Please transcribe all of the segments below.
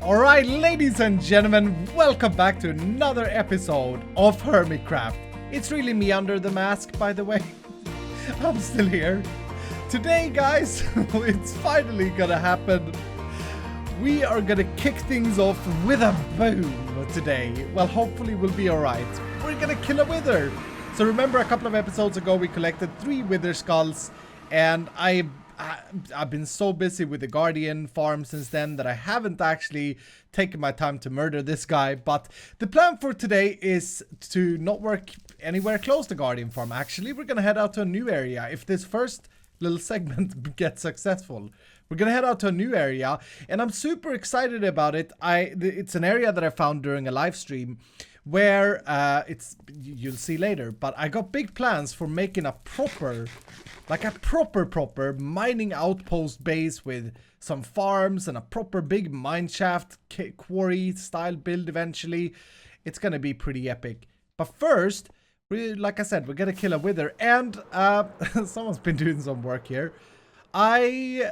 Alright, ladies and gentlemen, welcome back to another episode of Hermitcraft. It's really me under the mask, by the way. I'm still here. Today, guys, it's finally gonna happen. We are gonna kick things off with a boom today. Well, hopefully we'll be alright. We're gonna kill a wither. So remember a couple of episodes ago we collected 3 wither skulls, and I've been so busy with the guardian farm since then that I haven't actually taken my time to murder this guy. But the plan for today is to not work anywhere close to guardian farm. Actually, we're gonna head out to a new area if this first little segment gets successful. We're gonna head out to a new area, and I'm super excited about it. It's an area that I found during a live stream where you'll see later, but I got big plans for making a proper mining outpost base with some farms and a proper big mine shaft quarry style build eventually. It's gonna be pretty epic. But first, like I said, we're gonna kill a wither, and someone's been doing some work here. I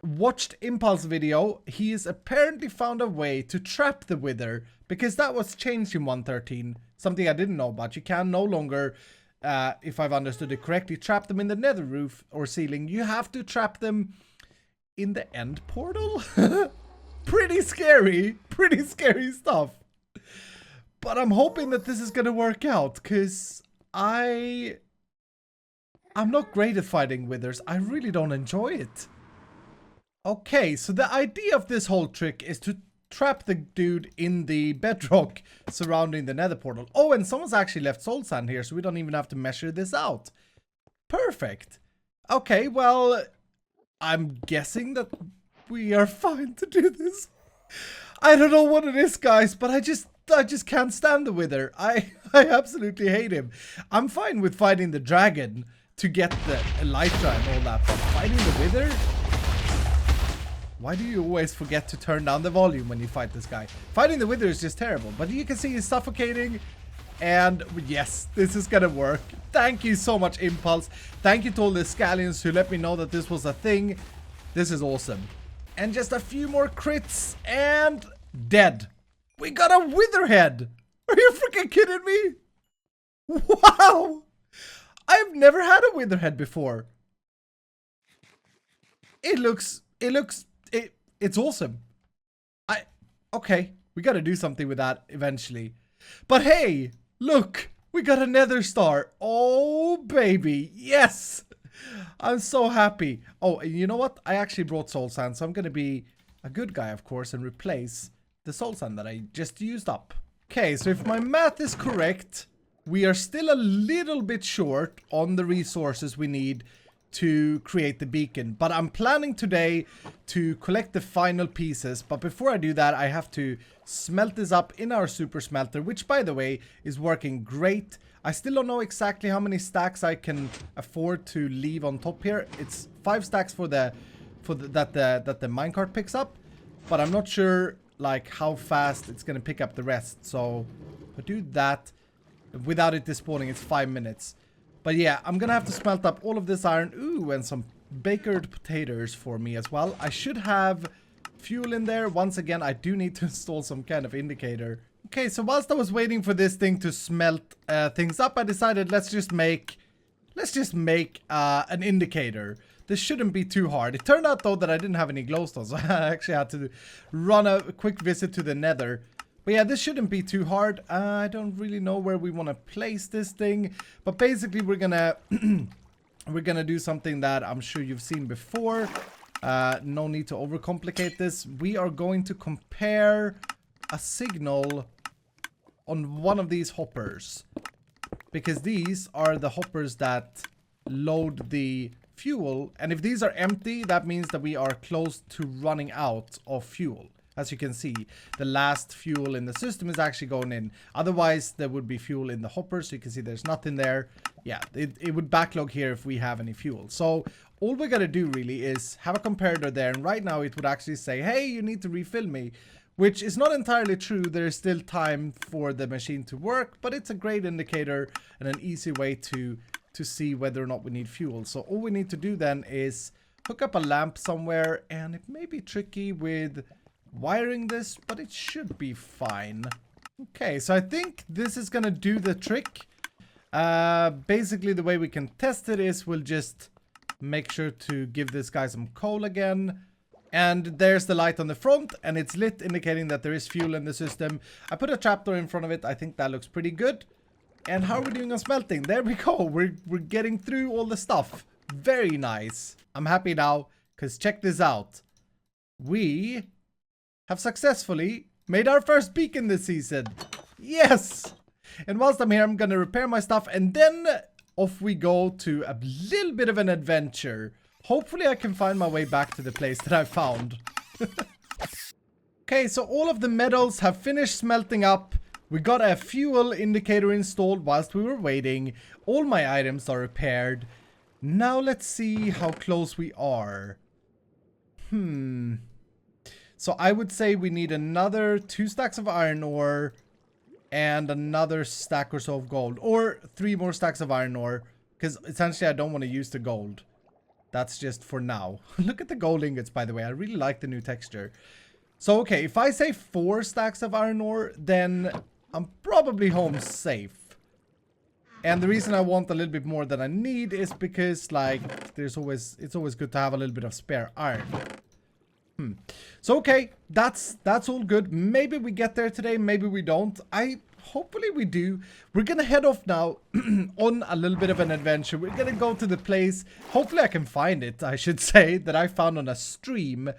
watched Impulse video. He has apparently found a way to trap the wither, because that was changed in 1.13. Something I didn't know about. You can no longer, if I've understood it correctly, trap them in the nether roof or ceiling. You have to trap them in the end portal. Pretty scary stuff. But I'm hoping that this is gonna work out, because I'm not great at fighting withers. I really don't enjoy it. Okay, so the idea of this whole trick is to trap the dude in the bedrock surrounding the nether portal. Oh, and someone's actually left soul sand here, so we don't even have to measure this out. Perfect. Okay, well, I'm guessing that we are fine to do this. I don't know what it is, guys, but I just can't stand the wither. I absolutely hate him. I'm fine with fighting the dragon to get the elytra and all that, but fighting the wither? Why do you always forget to turn down the volume when you fight this guy? Fighting the wither is just terrible, but you can see he's suffocating. And yes, this is gonna work. Thank you so much, Impulse. Thank you to all the scallions who let me know that this was a thing. This is awesome. And just a few more crits and dead. We got a wither head. Are you freaking kidding me? Wow. I've never had a wither head before. It's awesome. Okay, we gotta do something with that eventually. But hey, look, we got a nether star. Oh, baby, yes. I'm so happy. Oh, and you know what? I actually brought soul sand, so I'm gonna be a good guy, of course, and replace the soul sand that I just used up. Okay, so if my math is correct, we are still a little bit short on the resources we need to create the beacon, but I'm planning today to collect the final pieces. But before I do that, I have to smelt this up in our super smelter, which, by the way, is working great. I still don't know exactly how many stacks I can afford to leave on top here. It's 5 stacks that the minecart picks up, but I'm not sure like how fast it's gonna pick up the rest. So if I do that without it despawning, it's 5 minutes. But yeah, I'm gonna have to smelt up all of this iron. Ooh, and some bakered potatoes for me as well. I should have fuel in there. Once again, I do need to install some kind of indicator. Okay, so whilst I was waiting for this thing to smelt things up, I decided let's just make an indicator. This shouldn't be too hard. It turned out though that I didn't have any glowstone, so I actually had to run a quick visit to the nether. But yeah, this shouldn't be too hard. I don't really know where we want to place this thing. But basically, we're gonna do something that I'm sure you've seen before. No need to overcomplicate this. We are going to compare a signal on one of these hoppers, because these are the hoppers that load the fuel. And if these are empty, that means that we are close to running out of fuel. As you can see, the last fuel in the system is actually going in. Otherwise, there would be fuel in the hopper, so you can see there's nothing there. Yeah, it would backlog here if we have any fuel. So all we gotta do really is have a comparator there, and right now it would actually say, hey, you need to refill me, which is not entirely true. There is still time for the machine to work, but it's a great indicator and an easy way to see whether or not we need fuel. So all we need to do then is hook up a lamp somewhere, and it may be tricky with wiring this, but it should be fine. Okay, so I think this is gonna do the trick. Basically, the way we can test it is we'll just make sure to give this guy some coal again. And there's the light on the front, and it's lit, indicating that there is fuel in the system. I put a trapdoor in front of it. I think that looks pretty good. And how are we doing on smelting? There we go. We're getting through all the stuff. Very nice. I'm happy now, because check this out. We have successfully made our first beacon this season. Yes! And whilst I'm here, I'm going to repair my stuff, and then off we go to a little bit of an adventure. Hopefully I can find my way back to the place that I found. Okay, so all of the metals have finished smelting up. We got a fuel indicator installed whilst we were waiting. All my items are repaired. Now let's see how close we are. So I would say we need another 2 stacks of iron ore and another stack or so of gold. Or 3 more stacks of iron ore. Because essentially I don't want to use the gold. That's just for now. Look at the gold ingots, by the way. I really like the new texture. So, okay, if I say 4 stacks of iron ore, then I'm probably home safe. And the reason I want a little bit more than I need is because, like, it's always good to have a little bit of spare iron. So, okay, that's all good. Maybe we get there today, maybe we don't. Hopefully we do. We're gonna head off now on a little bit of an adventure. We're gonna go to the place. Hopefully I can find it, I should say, that I found on a stream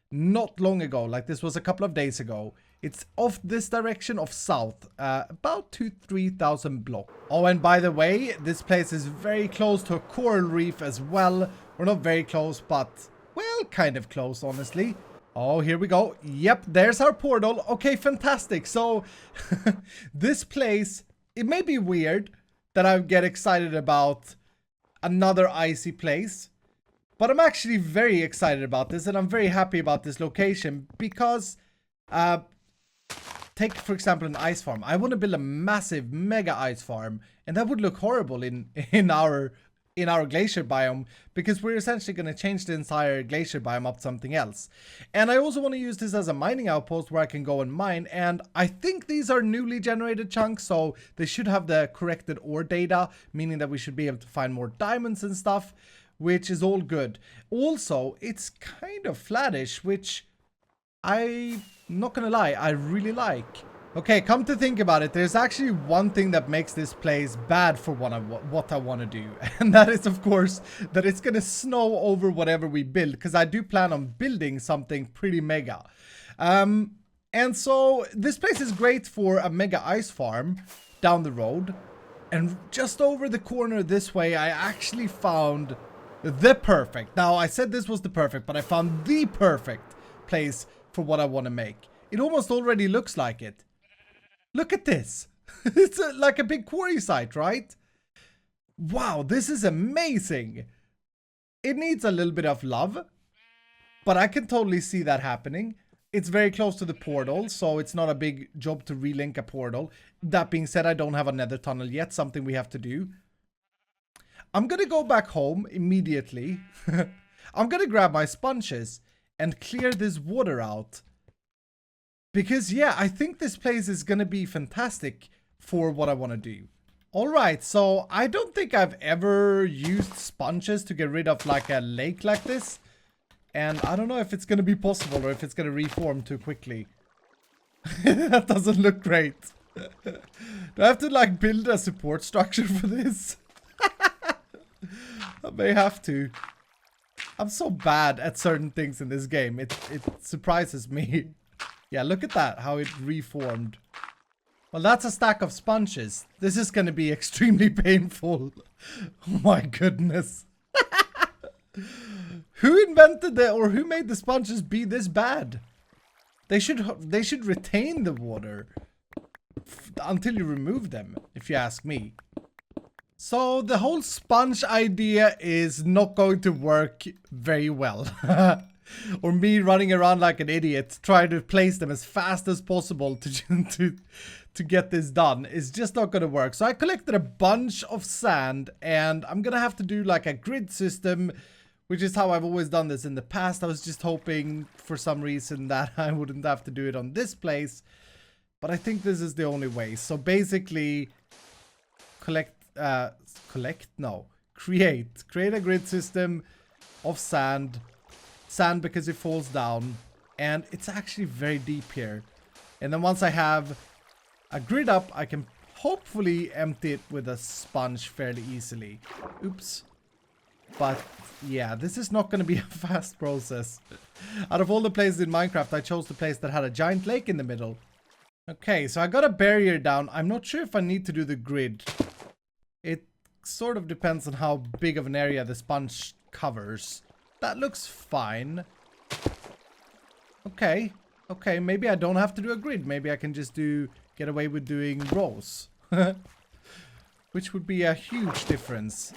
not long ago. Like, this was a couple of days ago. It's off this direction of south, about 2,000-3,000 blocks. Oh, and by the way, this place is very close to a coral reef as well. We're not very close, but, well, kind of close, honestly. Oh, here we go. Yep, there's our portal. Okay, fantastic. So, this place, it may be weird that I get excited about another icy place. But I'm actually very excited about this, and I'm very happy about this location because, take, for example, an ice farm. I want to build a massive mega ice farm, and that would look horrible in our glacier biome, because we're essentially going to change the entire glacier biome up to something else. And I also want to use this as a mining outpost where I can go and mine, and I think these are newly generated chunks, so they should have the corrected ore data, meaning that we should be able to find more diamonds and stuff, which is all good. Also, it's kind of flattish, which I'm not gonna lie, I really like. Okay, come to think about it, there's actually one thing that makes this place bad for what I want to do. And that is, of course, that it's going to snow over whatever we build. Because I do plan on building something pretty mega. And so, this place is great for a mega ice farm down the road. And just over the corner this way, I actually found the perfect. Now, I said this was the perfect, but I found the perfect place for what I want to make. It almost already looks like it. Look at this. It's like a big quarry site, right? Wow, this is amazing. It needs a little bit of love, but I can totally see that happening. It's very close to the portal, so it's not a big job to relink a portal. That being said, I don't have a nether tunnel yet, something we have to do. I'm gonna go back home immediately. I'm gonna grab my sponges and clear this water out. Because, yeah, I think this place is going to be fantastic for what I want to do. Alright, so I don't think I've ever used sponges to get rid of, like, a lake like this. And I don't know if it's going to be possible or if it's going to reform too quickly. That doesn't look great. Do I have to, like, build a support structure for this? I may have to. I'm so bad at certain things in this game. It surprises me. Yeah, look at that, how it reformed. Well, that's a stack of sponges. This is going to be extremely painful. Oh my goodness. Who invented or who made the sponges be this bad? They should retain the water until you remove them, if you ask me. So the whole sponge idea is not going to work very well. Or me running around like an idiot trying to place them as fast as possible to get this done is just not going to work. So I collected a bunch of sand, and I'm going to have to do like a grid system which is how I've always done this in the past. I was just hoping for some reason that I wouldn't have to do it on this place. But I think this is the only way. So basically, create a grid system of sand because it falls down, and it's actually very deep here. And then once I have a grid up, I can hopefully empty it with a sponge fairly easily. Oops. But yeah, this is not going to be a fast process. Out of all the places in Minecraft, I chose the place that had a giant lake in the middle. Okay, so I got a barrier down. I'm not sure if I need to do the grid. It sort of depends on how big of an area the sponge covers. That looks fine. Okay, maybe I don't have to do a grid. Maybe I can just get away with doing rows. Which would be a huge difference.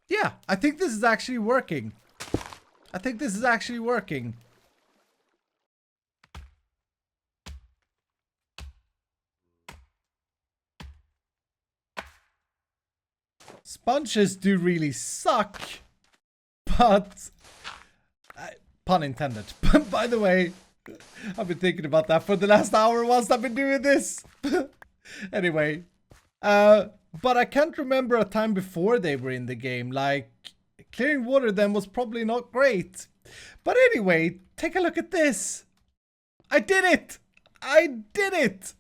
Yeah, I think this is actually working. Sponges do really suck, but pun intended. By the way, I've been thinking about that for the last hour whilst I've been doing this. Anyway, but I can't remember a time before they were in the game. Like, clearing water then was probably not great. But anyway, take a look at this. I did it!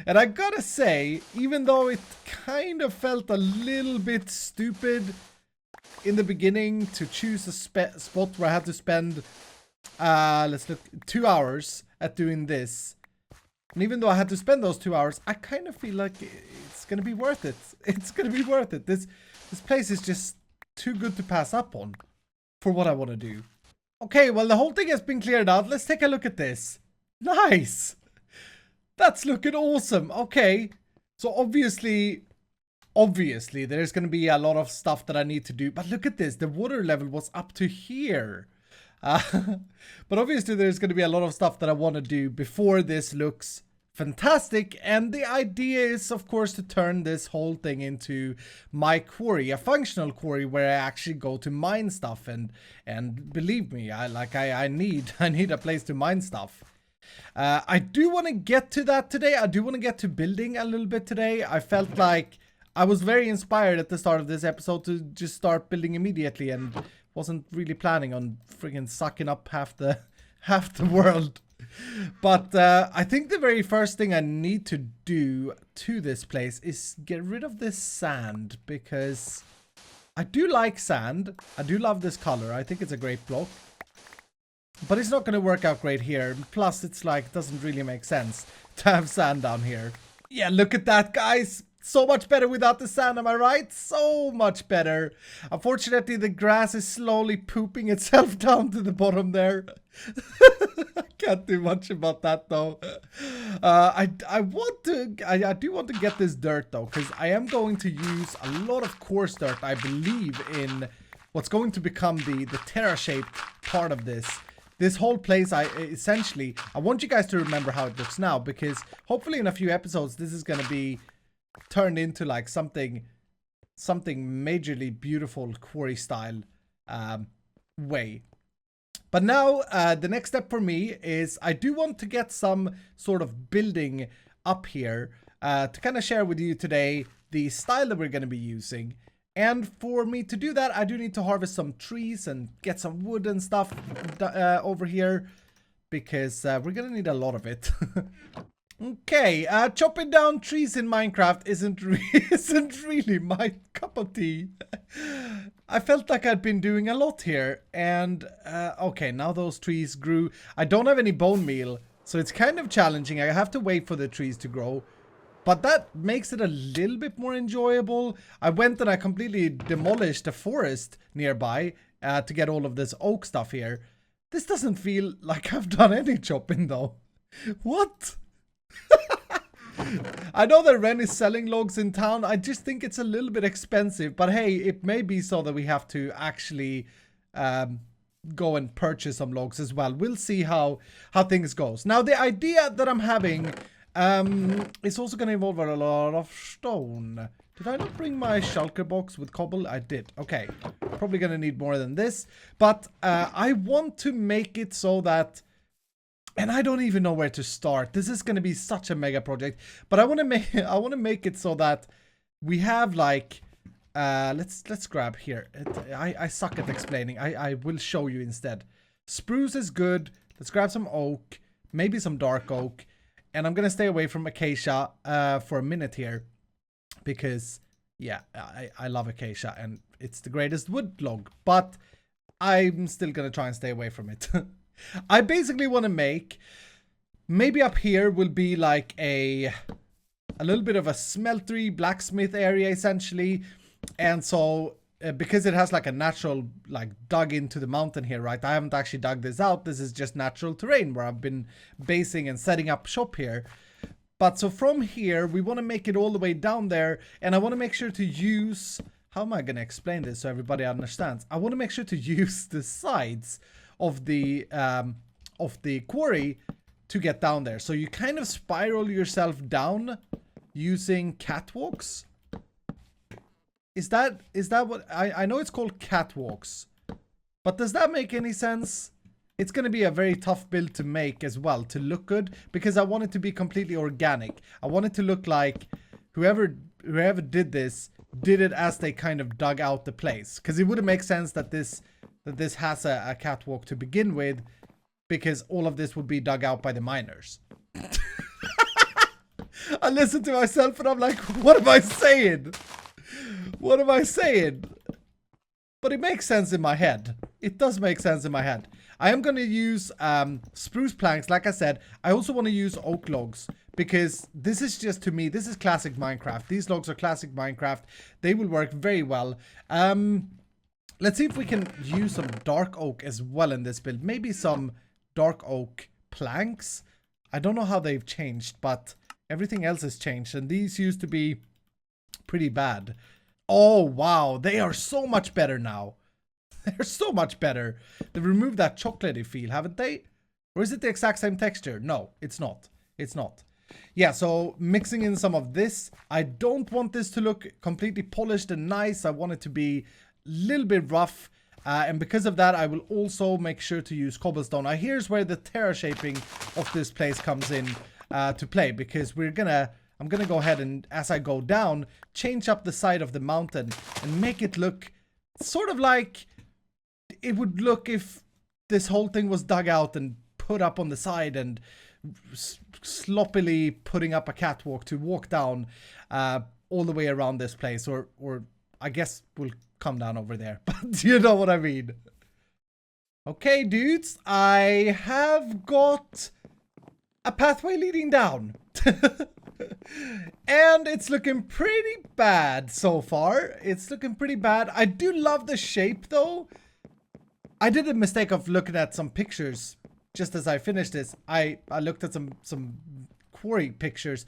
And I gotta say, even though it kind of felt a little bit stupid in the beginning to choose a spot where I had to spend, let's look, 2 hours at doing this. And even though I had to spend those 2 hours, I kind of feel like it's gonna be worth it. It's gonna be worth it. This place is just too good to pass up on for what I want to do. Okay, well, the whole thing has been cleared out. Let's take a look at this. Nice! That's looking awesome. Okay, so obviously there's going to be a lot of stuff that I need to do. But look at this. The water level was up to here. But obviously there's going to be a lot of stuff that I want to do before this looks fantastic. And the idea is, of course, to turn this whole thing into my quarry, a functional quarry where I actually go to mine stuff. And believe me, I need a place to mine stuff. I do want to get to that today. I do want to get to building a little bit today. I felt like I was very inspired at the start of this episode to just start building immediately and wasn't really planning on friggin' sucking up half the world. But I think the very first thing I need to do to this place is get rid of this sand, because I do like sand. I do love this color. I think it's a great block. But it's not going to work out great here. Plus, it's like, doesn't really make sense to have sand down here. Yeah, look at that, guys. So much better without the sand, am I right? So much better. Unfortunately, the grass is slowly pooping itself down to the bottom there. I can't do much about that, though. I do want to get this dirt, though, because I am going to use a lot of coarse dirt, I believe, in what's going to become the Terra-shaped part of this. This whole place, I want you guys to remember how it looks now, because hopefully in a few episodes, this is going to be turned into like something majorly beautiful quarry style way. But now the next step for me is I do want to get some sort of building up here to kind of share with you today the style that we're going to be using. And for me to do that, I do need to harvest some trees and get some wood and stuff over here, because we're gonna need a lot of it. Okay, chopping down trees in Minecraft isn't really my cup of tea. I felt like I'd been doing a lot here, and okay, now those trees grew. I don't have any bone meal, so it's kind of challenging. I have to wait for the trees to grow. But that makes it a little bit more enjoyable. I went and I completely demolished a forest nearby to get all of this oak stuff here. This doesn't feel like I've done any chopping though. What? I know that Ren is selling logs in town. I just think it's a little bit expensive. But hey, it may be so that we have to actually go and purchase some logs as well. We'll see how things goes. Now, the idea that I'm having... it's also going to involve a lot of stone. Did I not bring my shulker box with cobble? I did. Okay. Probably gonna need more than this. But I want to make it so that... And I don't even know where to start. This is gonna be such a mega project. But I want to make it so that we have like... let's grab here. I suck at explaining. I will show you instead. Spruce is good. Let's grab some oak. Maybe some dark oak. And I'm gonna stay away from acacia for a minute here. Because, yeah, I love acacia and it's the greatest wood log. But I'm still gonna try and stay away from it. I basically want to make... Maybe up here will be like a little bit of a smeltery blacksmith area, essentially. And so, because it has like a natural, like, dug into the mountain here, right? I haven't actually dug this out. This is just natural terrain where I've been basing and setting up shop here. But so from here, we want to make it all the way down there. And I want to make sure to use... How am I going to explain this so everybody understands? I want to make sure to use the sides of the quarry to get down there. So you kind of spiral yourself down using catwalks. Is that what... I know it's called catwalks. But does that make any sense? It's going to be a very tough build to make as well, to look good, because I want it to be completely organic. I want it to look like whoever did this did it as they kind of dug out the place. Because it wouldn't make sense that this has a catwalk to begin with, because all of this would be dug out by the miners. I listen to myself and I'm like, what am I saying? What am I saying? But it makes sense in my head. It does make sense in my head. I am going to use spruce planks, like I said. I also want to use oak logs, because this is just, to me, this is classic Minecraft. These logs are classic Minecraft. They will work very well. Let's see if we can use some dark oak as well in this build. Maybe some dark oak planks. I don't know how they've changed, but everything else has changed. And these used to be pretty bad. Oh, wow. They are so much better now. They're so much better. They've removed that chocolatey feel, haven't they? Or is it the exact same texture? No, it's not. It's not. Yeah, so mixing in some of this. I don't want this to look completely polished and nice. I want it to be a little bit rough. And because of that, I will also make sure to use cobblestone. Now, here's where the terra shaping of this place comes in to play. Because I'm gonna go ahead and, as I go down, change up the side of the mountain and make it look sort of like it would look if this whole thing was dug out and put up on the side, and sloppily putting up a catwalk to walk down all the way around this place, or I guess we'll come down over there, but you know what I mean. Okay, dudes, I have got a pathway leading down. And it's looking pretty bad so far. It's looking pretty bad. I do love the shape, though. I did a mistake of looking at some pictures just as I finished this. I looked at some quarry pictures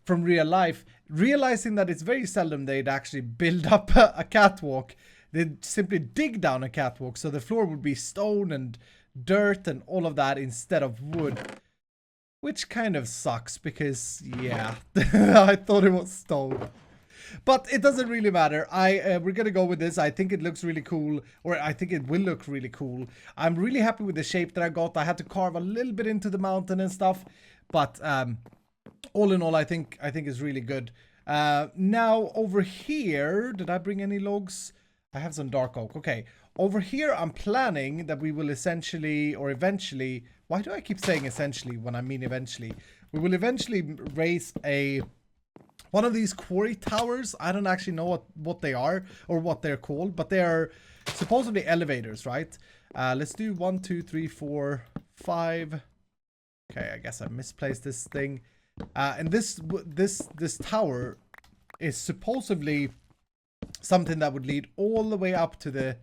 from real life, realizing that it's very seldom they'd actually build up a catwalk. They'd simply dig down a catwalk, so the floor would be stone and dirt and all of that instead of wood. Which kind of sucks because, yeah, I thought it was stone. But it doesn't really matter. We're gonna go with this. I think it looks really cool, or I think it will look really cool. I'm really happy with the shape that I got. I had to carve a little bit into the mountain and stuff, but all in all, I think it's really good. Now over here, did I bring any logs? I have some dark oak. Okay, over here, I'm planning that we will essentially, or eventually. Why do I keep saying essentially when I mean eventually? We will eventually raise one of these quarry towers. I don't actually know what they are or what they're called, but they are supposedly elevators, right? Let's do 1, 2, 3, 4, 5. Okay, I guess I misplaced this thing. And this tower is supposedly something that would lead all the way up to the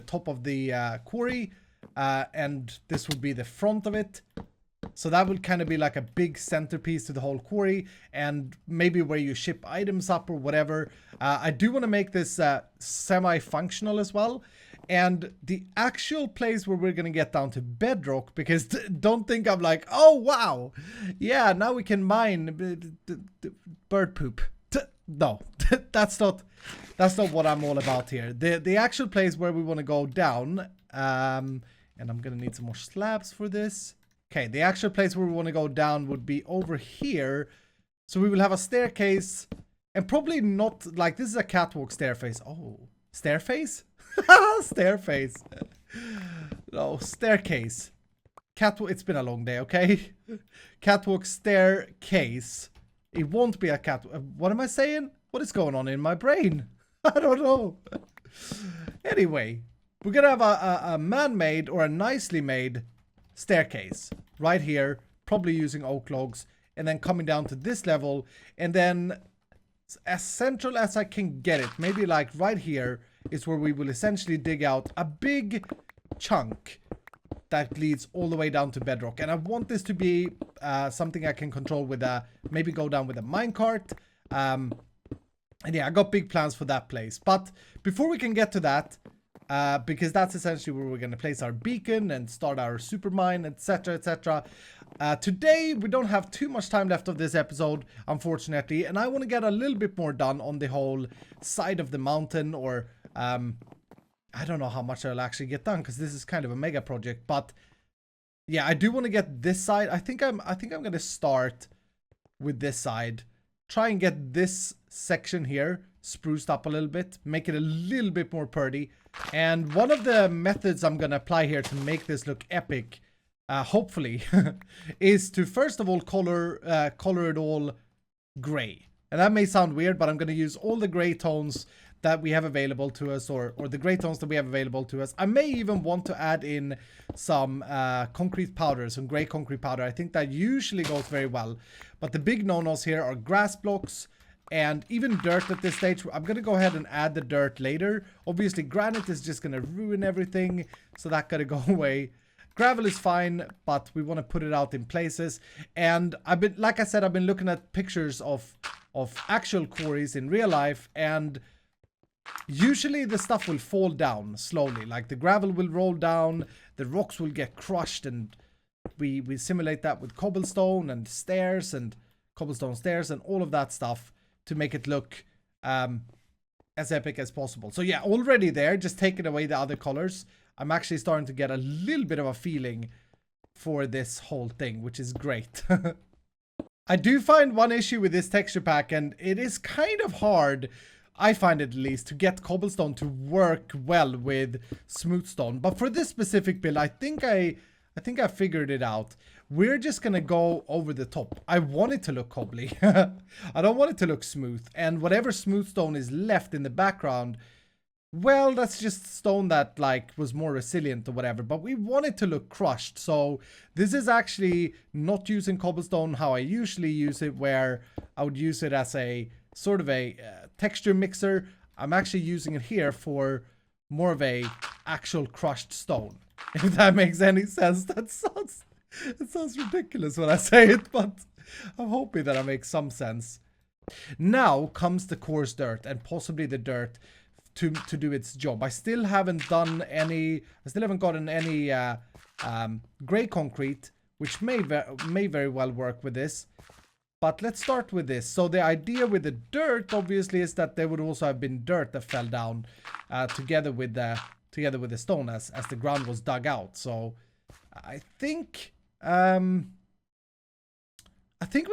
top of the quarry. And this would be the front of it. So that would kind of be like a big centerpiece to the whole quarry, and maybe where you ship items up or whatever. I do want to make this semi-functional as well. And the actual place where we're going to get down to bedrock, because don't think I'm like, oh, wow. Yeah, now we can mine bird poop. no, that's not what I'm all about here. The actual place where we want to go down, and I'm gonna need some more slabs for this. Okay, the actual place where we want to go down would be over here. So we will have a staircase, and probably not like this is a catwalk staircase. Oh, stairface? Stairface. No, staircase. Catwalk. It's been a long day, okay? Catwalk staircase. It won't be a catwalk. What am I saying? What is going on in my brain? I don't know. Anyway, we're gonna have a man-made or a nicely made staircase right here, probably using oak logs, and then coming down to this level, and then as central as I can get it, maybe like right here is where we will essentially dig out a big chunk that leads all the way down to bedrock. And I want this to be something I can control with maybe go down with a minecart. And yeah, I got big plans for that place. But before we can get to that, because that's essentially where we're going to place our beacon and start our super mine, etc, etc. Today, we don't have too much time left of this episode, unfortunately, and I want to get a little bit more done on the whole side of the mountain, or I don't know how much I'll actually get done because this is kind of a mega project. But yeah, I do want to get this side. I think I'm going to start with this side, try and get this section here spruced up a little bit, make it a little bit more pretty. And one of the methods I'm going to apply here to make this look epic, hopefully, is to first of all color it all gray. And that may sound weird, but I'm going to use all the gray tones that we have available to us, or the gray tones that we have available to us. I may even want to add in some concrete powder, some gray concrete powder. I think that usually goes very well. But the big no-nos here are grass blocks and even dirt at this stage. I'm going to go ahead and add the dirt later. Obviously, granite is just going to ruin everything, so that got to go away. Gravel is fine, but we want to put it out in places. And like I said, I've been looking at pictures of actual quarries in real life, and usually the stuff will fall down slowly. Like the gravel will roll down, the rocks will get crushed, and we simulate that with cobblestone and stairs and cobblestone stairs and all of that stuff to make it look as epic as possible. So yeah, already there, just taking away the other colors, I'm actually starting to get a little bit of a feeling for this whole thing, which is great. I do find one issue with this texture pack, and it is kind of hard, I find it at least, to get cobblestone to work well with smooth stone. But for this specific build, I think I figured it out. We're just gonna go over the top. I want it to look cobbly. I don't want it to look smooth. And whatever smooth stone is left in the background, well, that's just stone that like was more resilient or whatever. But we want it to look crushed. So this is actually not using cobblestone how I usually use it, where I would use it as a sort of a texture mixer. I'm actually using it here for more of a actual crushed stone. If that makes any sense. It sounds ridiculous when I say it, but I'm hoping that I make some sense. Now comes the coarse dirt, and possibly the dirt to do its job. I still haven't gotten any gray concrete, which may very well work with this. But let's start with this. So the idea with the dirt, obviously, is that there would also have been dirt that fell down together with the stone as the ground was dug out. So I think we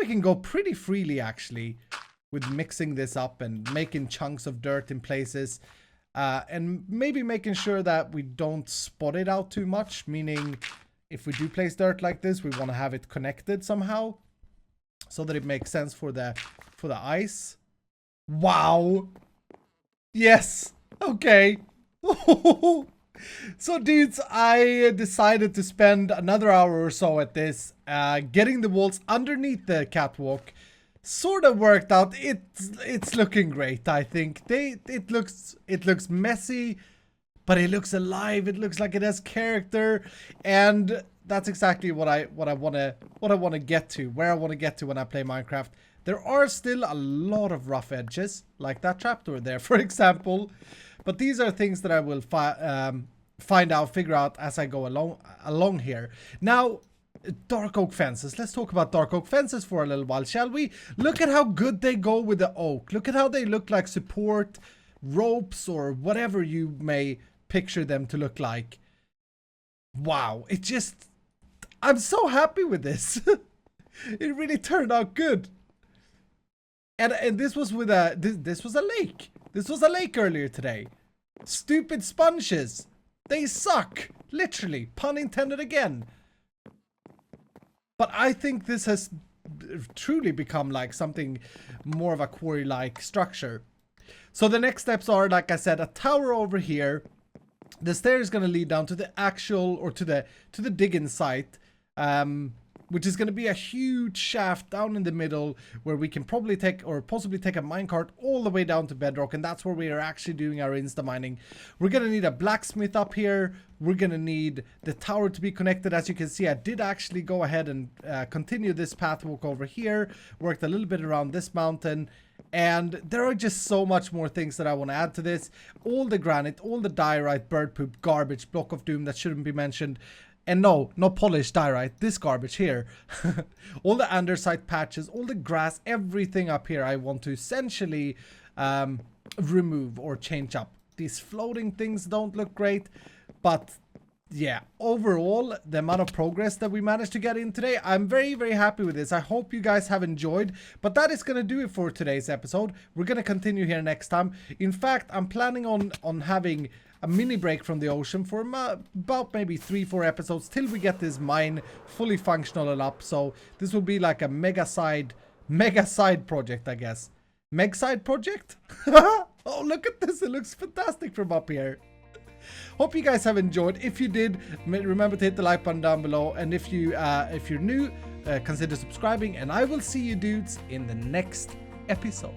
can go pretty freely, actually, with mixing this up and making chunks of dirt in places, and maybe making sure that we don't spot it out too much. Meaning, if we do place dirt like this, we want to have it connected somehow, so that it makes sense for the ice. Wow. Yes. Okay. So dudes, I decided to spend another hour or so at this, getting the walls underneath the catwalk. Sort of worked out. It's looking great, I think. It looks messy, but it looks alive. It looks like it has character, and that's exactly what I want to get to, where I want to get to when I play Minecraft. There are still a lot of rough edges, like that trapdoor there, for example. But these are things that I will figure out as I go along here. Now, Dark oak fences. Let's talk about dark oak fences for a little while, shall we? Look at how good they go with the oak. Look at how they look like support ropes or whatever you may picture them to look like. Wow, it just... I'm so happy with this. It really turned out good. And this was with a... This was a lake. This was a lake earlier today. Stupid sponges. They suck. Literally. Pun intended again. But I think this has truly become like something more of a quarry-like structure. So the next steps are, like I said, a tower over here. The stair is going to lead down to the actual, or to the digging site, which is going to be a huge shaft down in the middle where we can probably take, or possibly take a minecart all the way down to bedrock, and that's where we are actually doing our insta mining. We're going to need a blacksmith up here. We're going to need the tower to be connected. As you can see, I did actually go ahead and continue this pathwalk over here, worked a little bit around this mountain, and there are just so much more things that I want to add to this. All the granite, all the diorite, bird poop, garbage, block of doom that shouldn't be mentioned. And no, not polished diorite, this garbage here. All the andesite patches, all the grass, everything up here I want to essentially remove or change up. These floating things don't look great, but yeah, overall, the amount of progress that we managed to get in today, I'm very, very happy with this. I hope you guys have enjoyed, but that is going to do it for today's episode. We're going to continue here next time. In fact, I'm planning on having a mini break from the ocean for about maybe 3-4 episodes till we get this mine fully functional and up. So this will be like a mega side project, I guess. Meg side project? Oh, look at this. It looks fantastic from up here. Hope you guys have enjoyed. If you did, remember to hit the like button down below. And if you're new, consider subscribing. And I will see you dudes in the next episode.